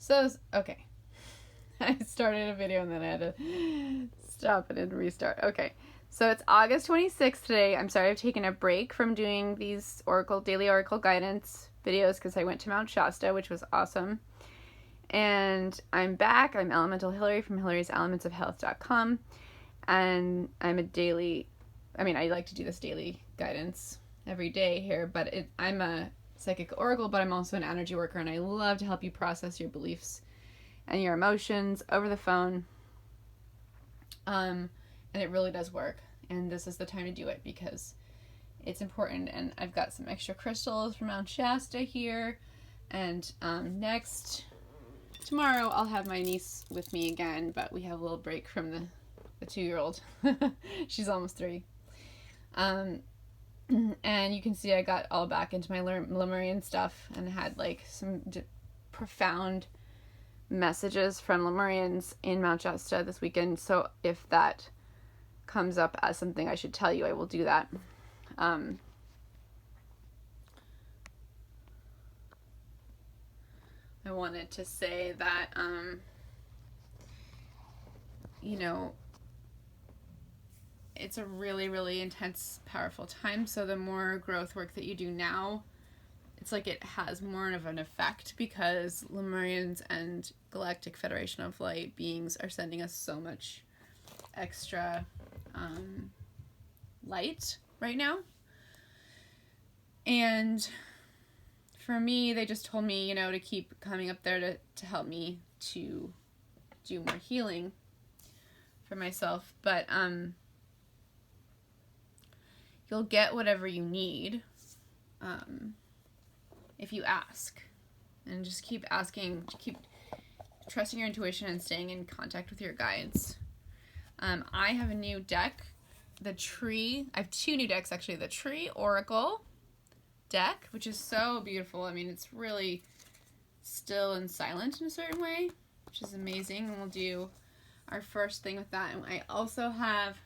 Okay. I started a video and then I had to stop it and restart. Okay. So it's August 26th today. I'm sorry I've taken a break from doing these daily oracle guidance videos because I went to Mount Shasta, which was awesome. And I'm back. I'm Elemental Hilary from hilaryselementsofhealth.com. And I like to do this daily guidance every day here, but I'm a psychic oracle, but I'm also an energy worker, and I love to help you process your beliefs and your emotions over the phone. And it really does work. And this is the time to do it because it's important. And I've got some extra crystals from Mount Shasta here. And tomorrow I'll have my niece with me again, but we have a little break from the 2-year-old. She's almost 3. And you can see I got all back into my Lemurian stuff and had like some profound messages from Lemurians in Mount Shasta this weekend. So if that comes up as something I should tell you, I will do that. I wanted to say that, it's a really, really intense, powerful time. So the more growth work that you do now, it's like it has more of an effect because Lemurians and Galactic Federation of Light beings are sending us so much extra light right now. And for me, they just told me, to keep coming up there to help me to do more healing for myself. But you'll get whatever you need if you ask. And just keep asking, keep trusting your intuition and staying in contact with your guides. I have a new deck, I have 2 new decks actually. The Tree Oracle deck, which is so beautiful. I mean, it's really still and silent in a certain way, which is amazing. And we'll do our first thing with that. And I also have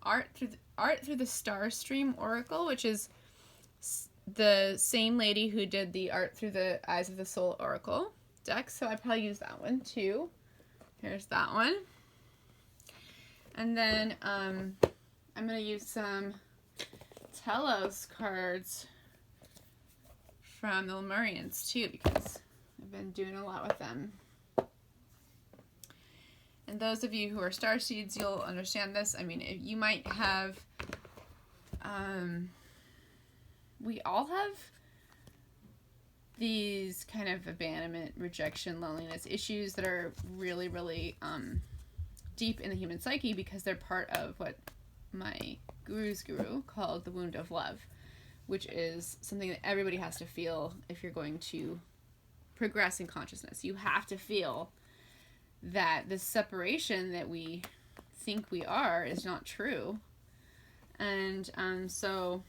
Art Through the Starstream Oracle, which is the same lady who did the Art Through the Eyes of the Soul Oracle deck. So I probably use that one too. Here's that one. And then I'm going to use some Telos cards from the Lemurians too, because I've been doing a lot with them. And those of you who are starseeds, you'll understand this. I mean, you might have, we all have these kind of abandonment, rejection, loneliness issues that are really, really deep in the human psyche because they're part of what my guru's guru called the wound of love, which is something that everybody has to feel if you're going to progress in consciousness. You have to feel that this separation that we think we are is not true. And so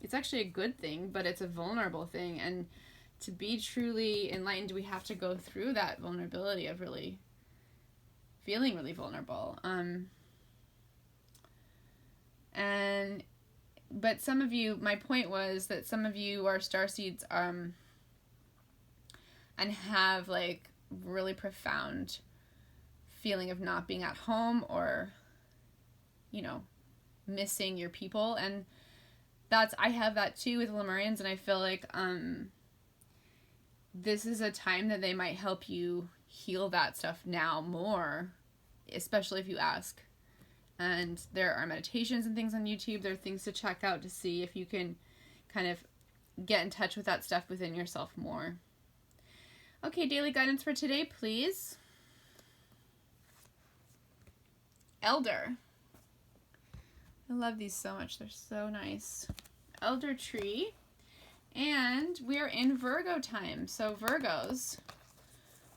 it's actually a good thing, but it's a vulnerable thing. And to be truly enlightened, we have to go through that vulnerability of really feeling really vulnerable. But some of you, my point was that some of you are starseeds and have like really profound feeling of not being at home or, missing your people. And I have that too with Lemurians, and I feel like this is a time that they might help you heal that stuff now more, especially if you ask. And there are meditations and things on YouTube. There are things to check out to see if you can kind of get in touch with that stuff within yourself more. Okay, daily guidance for today, please. Elder. I love these so much. They're so nice. Elder tree. And we are in Virgo time. So Virgos,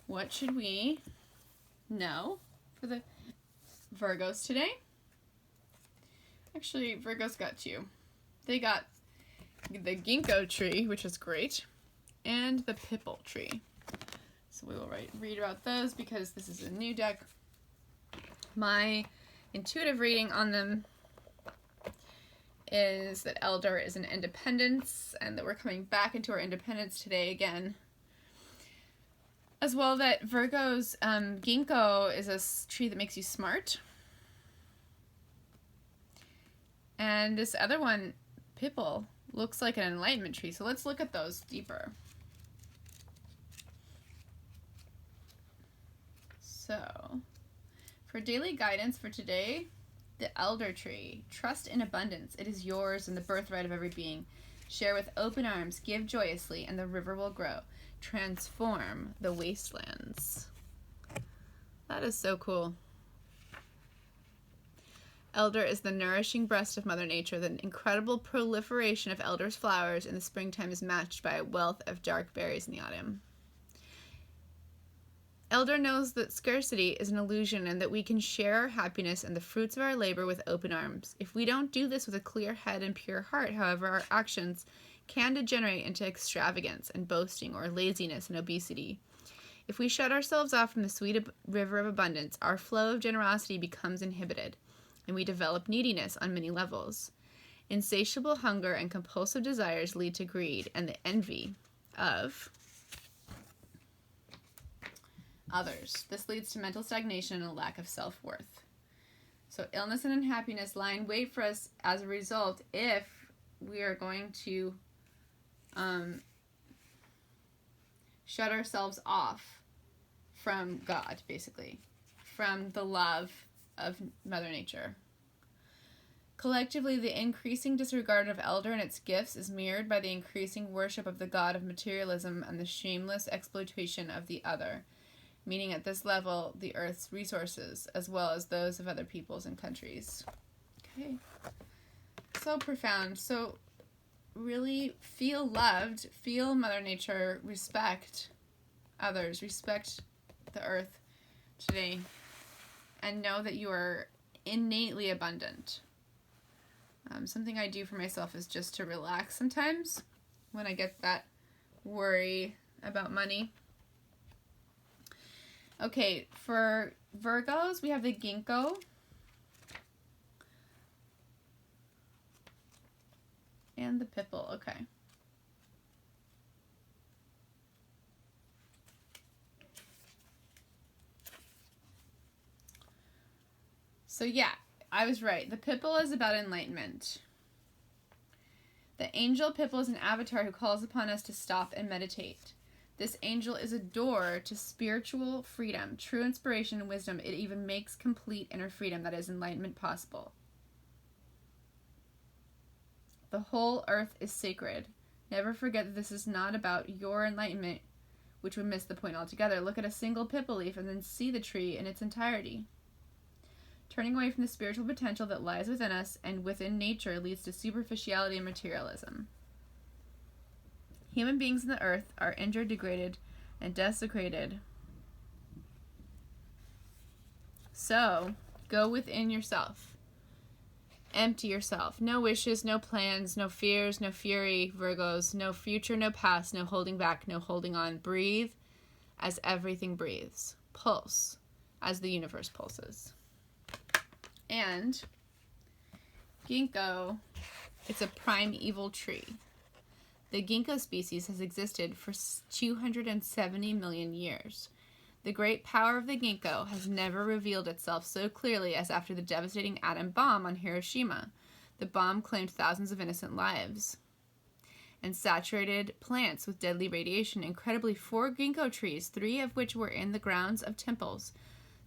what should we know for the Virgos today? Actually, Virgos got 2. They got the ginkgo tree, which is great, and the pipple tree. So we will read about those because this is a new deck. My intuitive reading on them is that Elder is an independence and that we're coming back into our independence today again. As well, that Virgo's ginkgo is a tree that makes you smart. And this other one, Pipple, looks like an enlightenment tree. So let's look at those deeper. So, for daily guidance for today, the Elder Tree. Trust in abundance. It is yours and the birthright of every being. Share with open arms, give joyously, and the river will grow. Transform the wastelands. That is so cool. Elder is the nourishing breast of Mother Nature. The incredible proliferation of elder's flowers in the springtime is matched by a wealth of dark berries in the autumn. Elder knows that scarcity is an illusion and that we can share our happiness and the fruits of our labor with open arms. If we don't do this with a clear head and pure heart, however, our actions can degenerate into extravagance and boasting or laziness and obesity. If we shut ourselves off from the sweet river of abundance, our flow of generosity becomes inhibited, and we develop neediness on many levels. Insatiable hunger and compulsive desires lead to greed and the envy of others. This leads to mental stagnation and a lack of self-worth. So illness and unhappiness lie in wait for us as a result if we are going to shut ourselves off from God, basically, from the love of Mother Nature. Collectively, the increasing disregard of Elder and its gifts is mirrored by the increasing worship of the god of materialism and the shameless exploitation of the other, meaning at this level the Earth's resources as well as those of other peoples and countries. Okay. So profound. So really feel loved, feel Mother Nature, respect others, respect the Earth today, and know that you are innately abundant. Something I do for myself is just to relax sometimes when I get that worry about money. Okay, for Virgos, we have the ginkgo. And the pipple, okay. So yeah, I was right. The pipple is about enlightenment. The angel pipple is an avatar who calls upon us to stop and meditate. This angel is a door to spiritual freedom, true inspiration and wisdom. It even makes complete inner freedom, that is, enlightenment, possible. The whole earth is sacred. Never forget that this is not about your enlightenment, which would miss the point altogether. Look at a single pipple leaf and then see the tree in its entirety. Turning away from the spiritual potential that lies within us and within nature leads to superficiality and materialism. Human beings on the earth are injured, degraded, and desecrated. So, go within yourself. Empty yourself. No wishes, no plans, no fears, no fury, Virgos. No future, no past, no holding back, no holding on. Breathe as everything breathes. Pulse as the universe pulses. And ginkgo, it's a primeval tree. The ginkgo species has existed for 270 million years. The great power of the ginkgo has never revealed itself so clearly as after the devastating atom bomb on Hiroshima. The bomb claimed thousands of innocent lives and saturated plants with deadly radiation. Incredibly, 4 ginkgo trees, 3 of which were in the grounds of temples,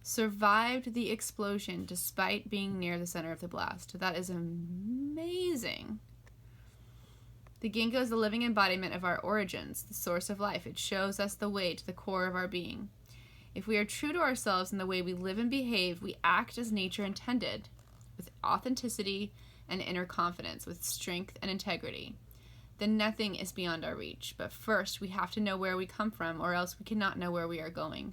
survived the explosion despite being near the center of the blast. That is amazing. The ginkgo is the living embodiment of our origins, the source of life. It shows us the way to the core of our being. If we are true to ourselves in the way we live and behave, we act as nature intended, with authenticity and inner confidence, with strength and integrity. Then nothing is beyond our reach. But first, we have to know where we come from, or else we cannot know where we are going.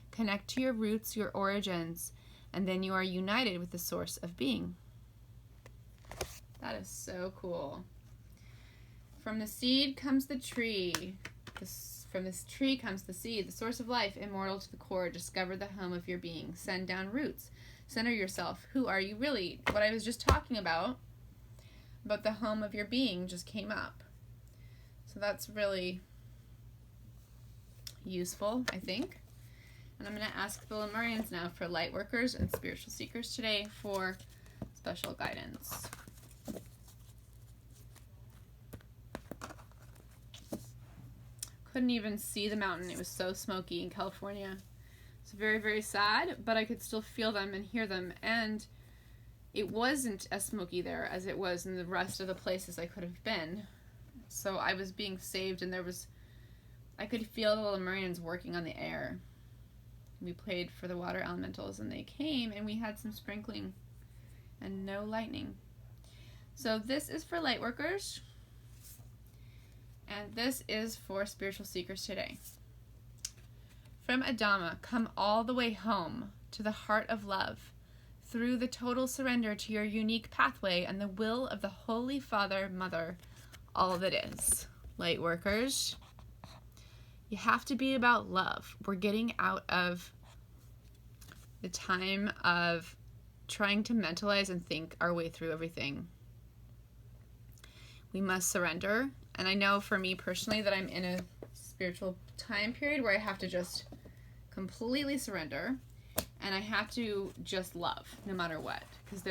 Connect to your roots, your origins, and then you are united with the source of being. That is so cool. From the seed comes the tree. From this tree comes the seed, the source of life, immortal to the core. Discover the home of your being. Send down roots. Center yourself. Who are you really? What I was just talking about the home of your being, just came up. So that's really, useful, I think. And I'm going to ask the Lemurians now for Lightworkers and Spiritual Seekers today for special guidance. Couldn't even see the mountain. It was so smoky in California. It's very, very sad, but I could still feel them and hear them. And it wasn't as smoky there as it was in the rest of the places I could have been. So I was being saved, and I could feel the Lemurians working on the air. We played for the water elementals, and they came, and we had some sprinkling and no lightning. So this is for Lightworkers, and this is for Spiritual Seekers today. From Adama, come all the way home to the heart of love, through the total surrender to your unique pathway and the will of the Holy Father, Mother, all that is. Lightworkers, you have to be about love. We're getting out of the time of trying to mentalize and think our way through everything. We must surrender. And I know for me personally that I'm in a spiritual time period where I have to just completely surrender, and I have to just love no matter what, because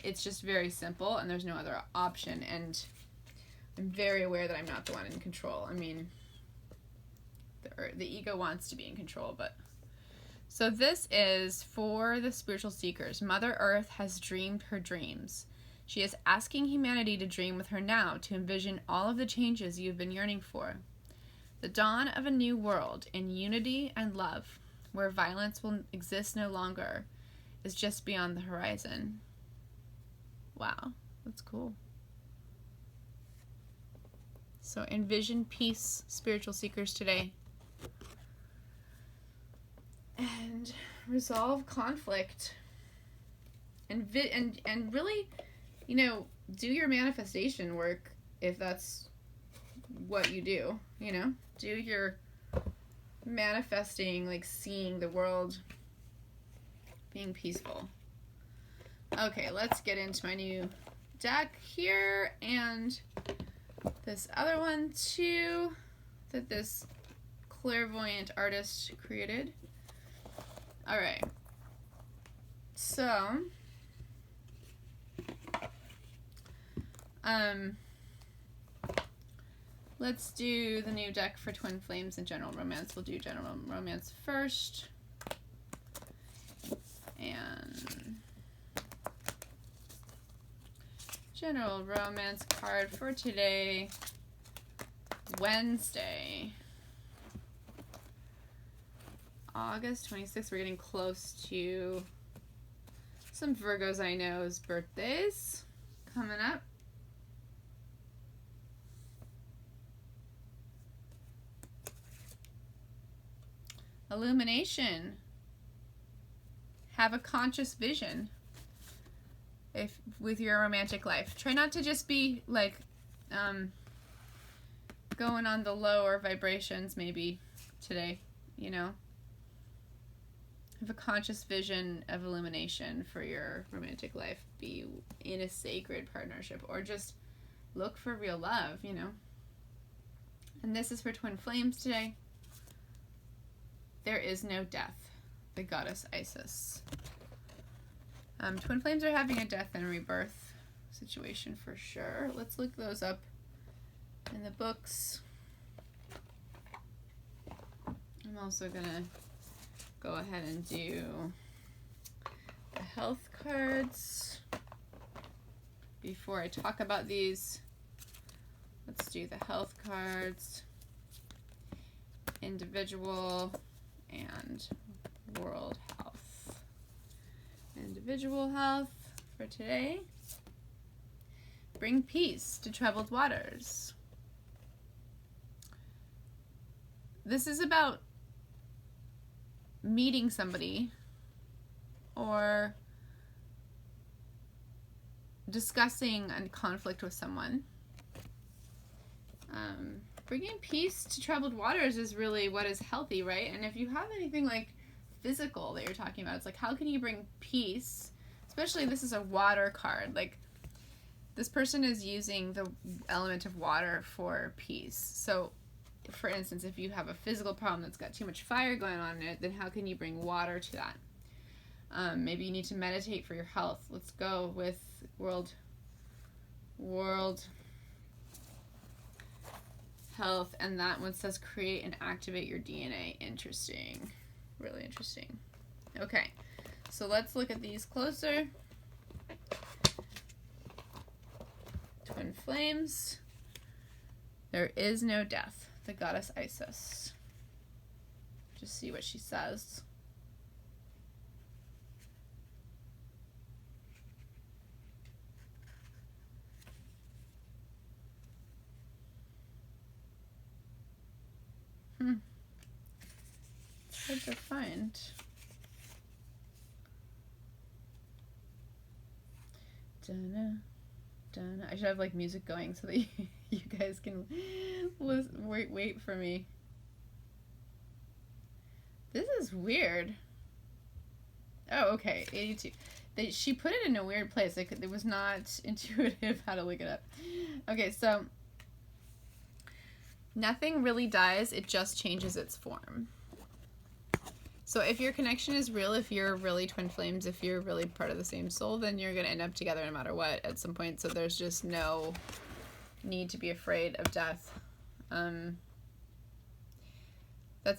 it's just very simple and there's no other option. And I'm very aware that I'm not the one in control. I mean, the ego wants to be in control, but so this is for the Spiritual Seekers. Mother Earth has dreamed her dreams. She is asking humanity to dream with her now, to envision all of the changes you've been yearning for. The dawn of a new world in unity and love, where violence will exist no longer, is just beyond the horizon. Wow, that's cool. So envision peace, Spiritual Seekers, today. And resolve conflict. And really, do your manifestation work if that's what you do, Do your manifesting, like seeing the world being peaceful. Okay, let's get into my new deck here and this other one too that this clairvoyant artist created. Alright, so let's do the new deck for Twin Flames and General Romance. We'll do General Romance first. And General Romance card for today, Wednesday, August 26th. We're getting close to some Virgos I know's birthdays coming up. Illumination. Have a conscious vision with your romantic life. Try not to just be like going on the lower vibrations maybe today, Have a conscious vision of illumination for your romantic life. Be in a sacred partnership, or just look for real love, And this is for Twin Flames today. There is no death. The goddess Isis. Twin Flames are having a death and rebirth situation for sure. Let's look those up in the books. I'm also gonna go ahead and do the health cards before I talk about these. Let's do the health cards, individual and world health. Individual health for today. Bring peace to troubled waters. This is about meeting somebody or discussing a conflict with someone. Bringing peace to troubled waters is really what is healthy, right? And if you have anything like physical that you're talking about, it's like, how can you bring peace? Especially, this is a water card. Like, this person is using the element of water for peace. So for instance, if you have a physical problem that's got too much fire going on in it, then how can you bring water to that? Maybe you need to meditate for your health. Let's go with world health, and that one says create and activate your DNA. Interesting. Really interesting. Okay, so let's look at these closer. Twin flames. There is no death. The goddess Isis. Just see what she says. It's hard to find. I should have like music going so that you guys can wait for me. This is weird. Oh, okay, 82. She put it in a weird place. It was not intuitive how to look it up. Okay, so nothing really dies, it just changes its form. So if your connection is real, if you're really twin flames, if you're really part of the same soul, then you're going to end up together no matter what at some point. So there's just no need to be afraid of death. That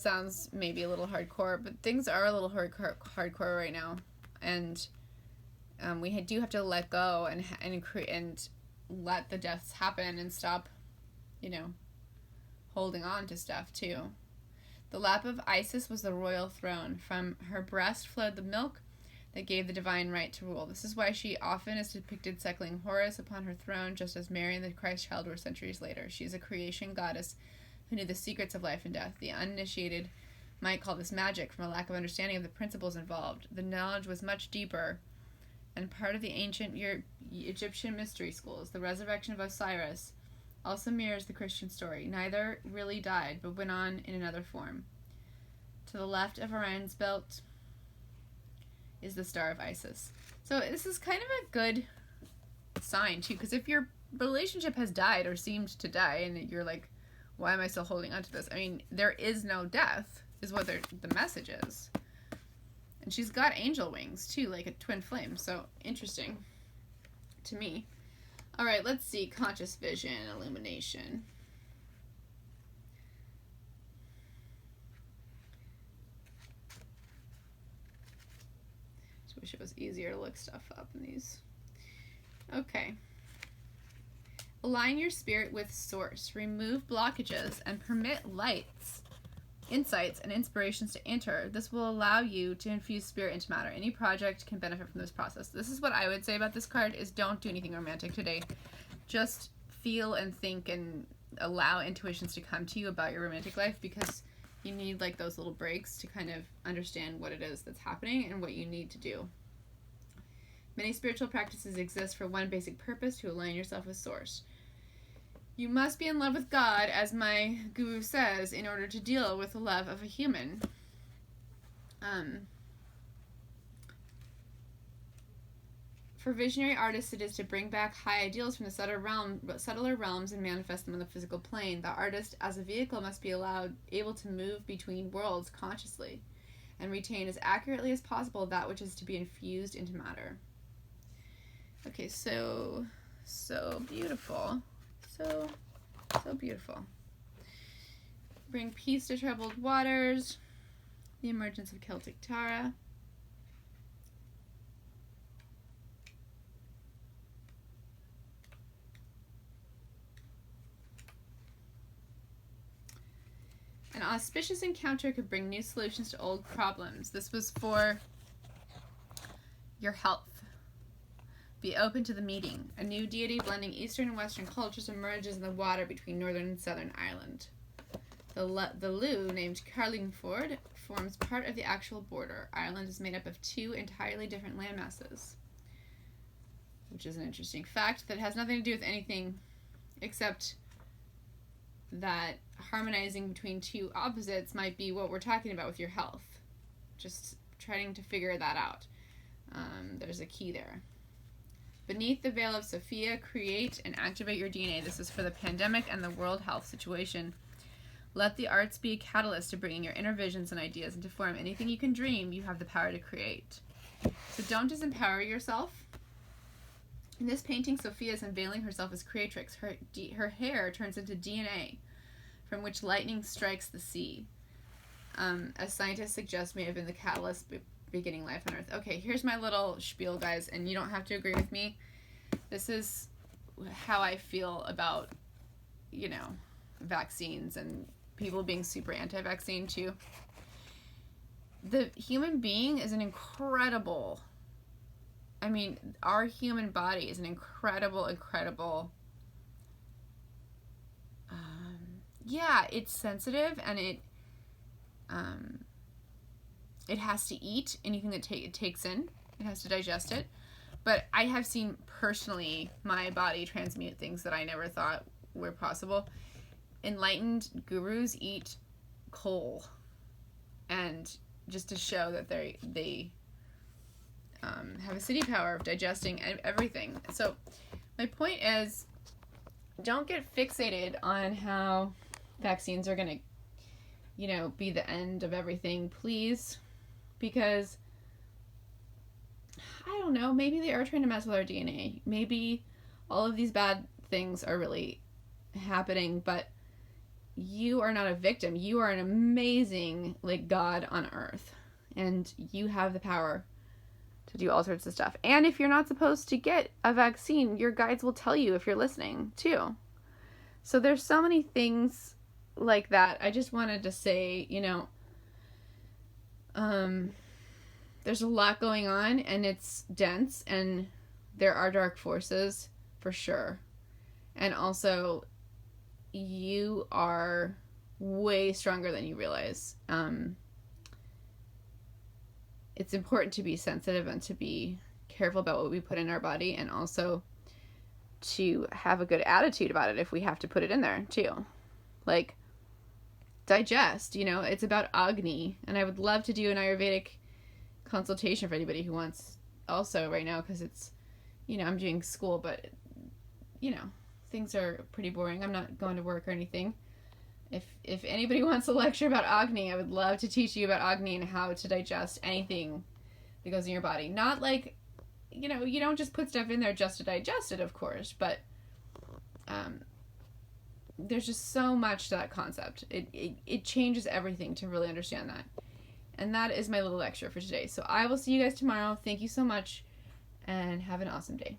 sounds maybe a little hardcore, but things are a little hardcore right now. And we do have to let go and let the deaths happen and stop, holding on to stuff too. The lap of Isis was the royal throne. From her breast flowed the milk that gave the divine right to rule. This is why she often is depicted suckling Horus upon her throne, just as Mary and the Christ child were centuries later. She is a creation goddess who knew the secrets of life and death. The uninitiated might call this magic from a lack of understanding of the principles involved. The knowledge was much deeper and part of the ancient Egyptian mystery schools. The resurrection of Osiris also mirrors the Christian story. Neither really died, but went on in another form. To the left of Orion's belt is the star of Isis. So this is kind of a good sign, too, because if your relationship has died or seemed to die, and you're like, why am I still holding on to this? I mean, there is no death, is what the message is. And she's got angel wings, too, like a twin flame. So, interesting to me. All right, let's see. Conscious vision, illumination. Just wish it was easier to look stuff up in these. Okay. Align your spirit with source. Remove blockages and permit lights, insights, and inspirations to enter. This will allow you to infuse spirit into matter. Any project can benefit from this process. This is what I would say about this card, is don't do anything romantic today. Just feel and think and allow intuitions to come to you about your romantic life, because you need like those little breaks to kind of understand what it is that's happening and what you need to do. Many spiritual practices exist for one basic purpose: to align yourself with source. You must be in love with God, as my guru says, in order to deal with the love of a human. For visionary artists, it is to bring back high ideals from the subtler realms and manifest them on the physical plane. The artist, as a vehicle, must be able to move between worlds consciously and retain as accurately as possible that which is to be infused into matter. Okay, so beautiful. So beautiful. Bring peace to troubled waters. The emergence of Celtic Tara. An auspicious encounter could bring new solutions to old problems. This was for your health. Be open to the meeting. A new deity blending Eastern and Western cultures emerges in the water between Northern and Southern Ireland. The Lou, named Carlingford, forms part of the actual border. Ireland is made up of two entirely different landmasses, which is an interesting fact that has nothing to do with anything except that harmonizing between two opposites might be what we're talking about with your health. Just trying to figure that out. There's a key there. Beneath the veil of Sophia, create and activate your DNA. This is for the pandemic and the world health situation. Let the arts be a catalyst to bringing your inner visions and ideas into form. Anything you can dream, you have the power to create. So don't disempower yourself. In this painting, Sophia is unveiling herself as creatrix. Her hair turns into DNA, from which lightning strikes the sea. As scientists suggest, may have been the catalyst beginning life on Earth. Okay, here's my little spiel, guys, and you don't have to agree with me. This is how I feel about, you know, vaccines and people being super anti-vaccine too. The human being is an incredible, I mean, our human body is an incredible, yeah, it's sensitive, and it has to eat anything that it takes in. It has to digest it. But I have seen personally my body transmute things that I never thought were possible. Enlightened gurus eat coal, and just to show that they have a city power of digesting everything. So my point is, don't get fixated on how vaccines are going to, you know, be the end of everything, please, because I don't know, maybe they are trying to mess with our DNA. Maybe all of these bad things are really happening, but you are not a victim. You are an amazing, like, God on earth, and you have the power to do all sorts of stuff. And if you're not supposed to get a vaccine, your guides will tell you if you're listening too. So there's so many things like that. I just wanted to say, you know, there's a lot going on, and it's dense, and there are dark forces for sure. And also, you are way stronger than you realize. It's important to be sensitive and to be careful about what we put in our body, and also to have a good attitude about it if we have to put it in there too. Like, digest, you know, it's about Agni, and I would love to do an Ayurvedic consultation for anybody who wants also right now, because it's, you know, I'm doing school, but, you know, things are pretty boring. I'm not going to work or anything. If anybody wants a lecture about Agni, I would love to teach you about Agni and how to digest anything that goes in your body. Not like, you know, you don't just put stuff in there just to digest it, of course, but there's just so much to that concept. It changes everything to really understand that. And that is my little lecture for today. So I will see you guys tomorrow. Thank you so much, and have an awesome day.